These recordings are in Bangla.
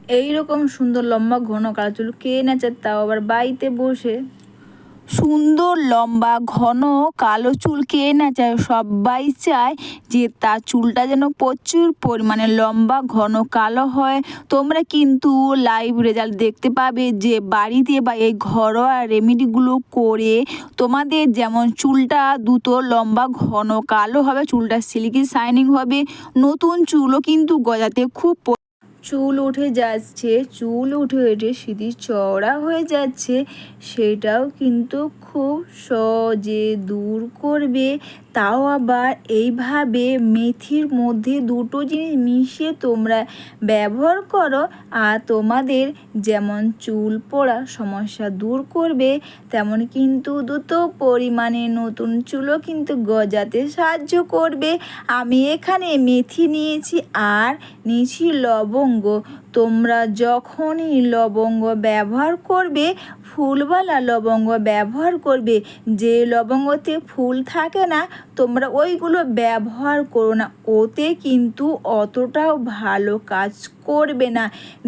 এইরকম সুন্দর লম্বা ঘন কালো চুল কে না চায়, তাও আবার বাড়িতে বসে। সুন্দর লম্বা ঘন কালো চুল কে না চায়, সবাই চায় যে তার চুলটা যেন প্রচুর পরিমাণে লম্বা ঘন কালো হয়। তোমরা কিন্তু লাইভ রেজাল্ট দেখতে পাবে যে বাড়িতে বা এই ঘরোয়া রেমেডিগুলো করে তোমাদের যেমন চুলটা দ্রুত লম্বা ঘন কালো হবে, চুলটা সিল্কি শাইনিং হবে, নতুন চুলও কিন্তু গজাতে খুব চুল উঠে যাচ্ছে, চুল উঠে উঠে সিঁথি চওড়া হয়ে যাচ্ছে, সেটাও কিন্তু খুব সহজে দূর করবে। তাও আবার এইভাবে মেথির মধ্যে দুটো জিনিস মিশিয়ে তোমরা ব্যবহার করো, আর তোমাদের যেমন চুল পড়া সমস্যা দূর করবে, তেমন কিন্তু দ্রুত পরিমাণে নতুন চুলও কিন্তু গজাতে সাহায্য করবে। আমি এখানে মেথি নিয়েছি আর নিয়েছি লবঙ্গ। তোমরা যখনই লবঙ্গ ব্যবহার করবে, ফুলওয়ালা লবঙ্গ ব্যবহার করবে, যে লবঙ্গতে ফুল থাকে না তোমরা ওইগুলো ব্যবহার করো না, ওতে কিন্তু অতটাও ভালো কাজ করবে না।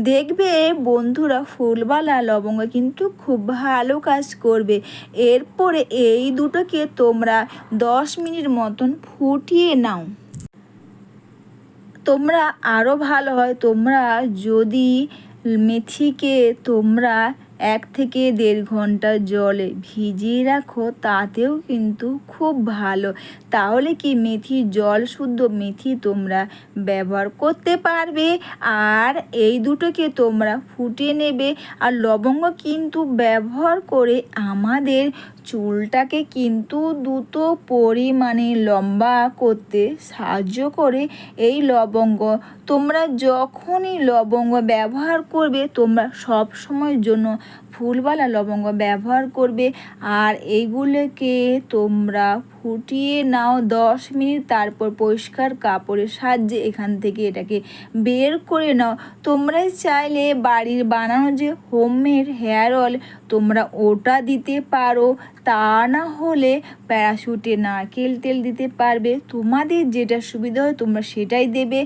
দেখবে বন্ধুরা, ফুলওয়ালা লবঙ্গ কিন্তু খুব ভালো কাজ করবে। এরপরে এই দুটোকে তোমরা 10 মিনিট মতন ফুটিয়ে নাও। তোমরা আরও ভালো হয় তোমরা যদি মেথিকে তোমরা 1 থেকে 1.5 ঘন্টা জলে ভিজিয়ে রাখো, তাতেও কিন্তু খুব ভালো। তাহলে কি মেথির জল শুদ্ধ মেথি তোমরা ব্যবহার করতে পারবে। আর এই দুটোকে তোমরা ফুটিয়ে নেবে। আর লবঙ্গ কিন্তু ব্যবহার করে আমাদের চুলটাকে কিন্তু দ্রুত পরিমাণে লম্বা করতে সাহায্য করে এই লবঙ্গ। তোমরা যখনই লবঙ্গ ব্যবহার করবে, তোমরা সব সময়ের জন্য ফুলওয়ালা লবঙ্গ ব্যবহার করবে। আর এইগুলোকে তোমরা ফুটিয়ে নাও 10 মিনিট, তারপর পরিষ্কার কাপড়ের সাহায্যে এখান থেকে এটাকে বের করে নাও। তোমরা চাইলে বাড়ির বানানো যে হোমমেড হেয়ার অয়েল তোমরা ওটা দিতে পারো, তা না হলে প্যারাশুটে নারকেল তেল দিতে পারবে। তোমাদের যেটা সুবিধা হয় তোমরা সেটাই দেবে।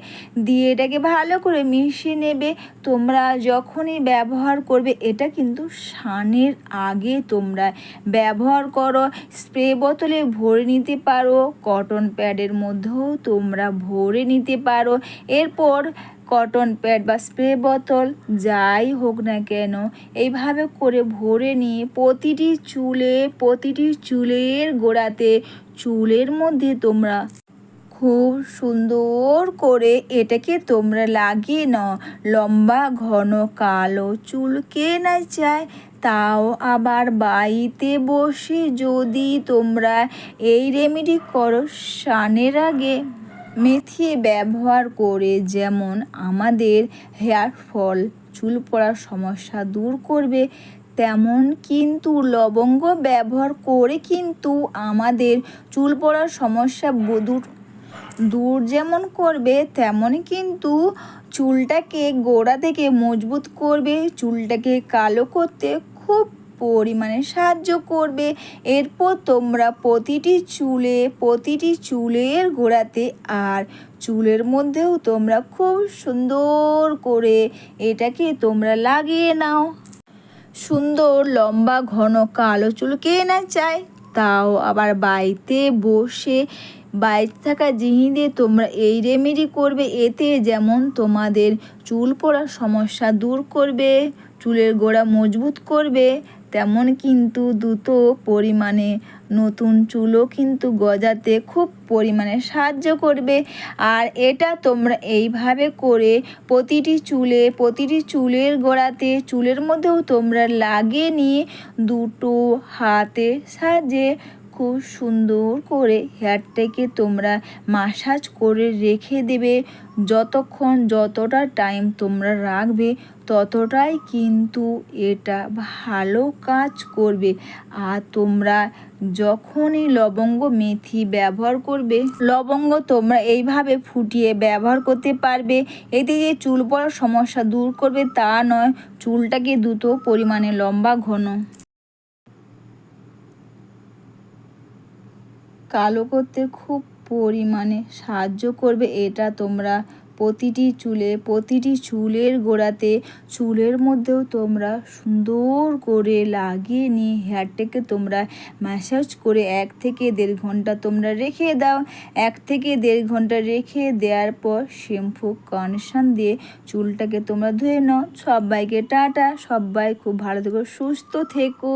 দিয়ে এটাকে ভালো করে মিশিয়ে নেবে। তোমরা যখনই ব্যবহার করবে, এটা কিন্তু স্নানের আগে তোমরা ব্যবহার করো। স্প্রে বোতলে ভরে নিতে পারো, কটন প্যাডের মধ্যেও তোমরা ভরে নিতে পারো। এরপর কটন প্যাড বা স্প্রে বোতল যাই হোক না কেন, এইভাবে করে ভরে নিয়ে প্রতিটি চুলের গোড়াতে, চুলের মধ্যে তোমরা খুব সুন্দর করে এটাকে তোমরা লাগিয়ে নাও। লম্বা ঘন কালো চুল কে না চায়, তাও আবার বাড়িতে বসে যদি তোমরা এই রেমেডি করো স্নানের আগে মেথি ব্যবহার করে, যেমন আমাদের হেয়ার ফল চুল পড়ার সমস্যা দূর করবে, তেমন কিন্তু লবঙ্গ ব্যবহার করে কিন্তু আমাদের চুল পড়ার সমস্যা দূর যেমন করবে, তেমনই কিন্তু চুলটাকে গোড়া থেকে মজবুত করবে, চুলটাকে কালো করতে খুব পরিমাণে সাহায্য করবে। এরপর তোমরা প্রতিটি চুলের গোড়াতে আর চুলের মধ্যেও তোমরা খুব সুন্দর করে এটাকে তোমরা লাগিয়ে নাও। সুন্দর লম্বা ঘন কালো চুল কে না চায়, তাও আবার বাড়িতে বসে বাড়িতে থাকা জিনিস দিয়ে তোমরা এই রেমেডি করবে। এতে যেমন তোমাদের চুল পড়ার সমস্যা দূর করবে, চুলের গোড়া মজবুত করবে, তেমন কিন্তু দ্রুত পরিমাণে নতুন চুলও কিন্তু গজাতে খুব পরিমাণে সাহায্য করবে। আর এটা তোমরা এইভাবে করে প্রতিটি চুলের গোড়াতে, চুলের মধ্যেও তোমরা লাগিয়ে নিয়ে দুটো হাতের সাহায্যে খুব সুন্দর করে হেয়ারটাকে তোমরা মাসাজ করে রেখে দেবে। যতটা টাইম তোমরা রাখবে, ততটাই কিন্তু এটা ভালো কাজ করবে। আর তোমরা যখনই লবঙ্গ মেথি ব্যবহার করবে, লবঙ্গ তোমরা এইভাবে ফুটিয়ে ব্যবহার করতে পারবে। এতে যে চুল পড়ার সমস্যা দূর করবে তা নয়, চুলটাকে দ্রুত পরিমাণে লম্বা ঘন কালো করতে খুব পরিমাণে সাহায্য করবে। এটা তোমরা প্রতিটি চুলের গোড়াতে চুলের মধ্যেও তোমরা সুন্দর করে লাগিয়ে নিয়ে হেয়ারটাকে তোমরা ম্যাসাজ করে 1 থেকে 1.5 ঘন্টা তোমরা রেখে দাও। 1 থেকে 1.5 ঘন্টা রেখে দেওয়ার পর শ্যাম্পু কন্ডিশন দিয়ে চুলটাকে তোমরা ধুয়ে নাও। সবাইকে টাটা, সবাই খুব ভালো থেকো, সুস্থ থেকো।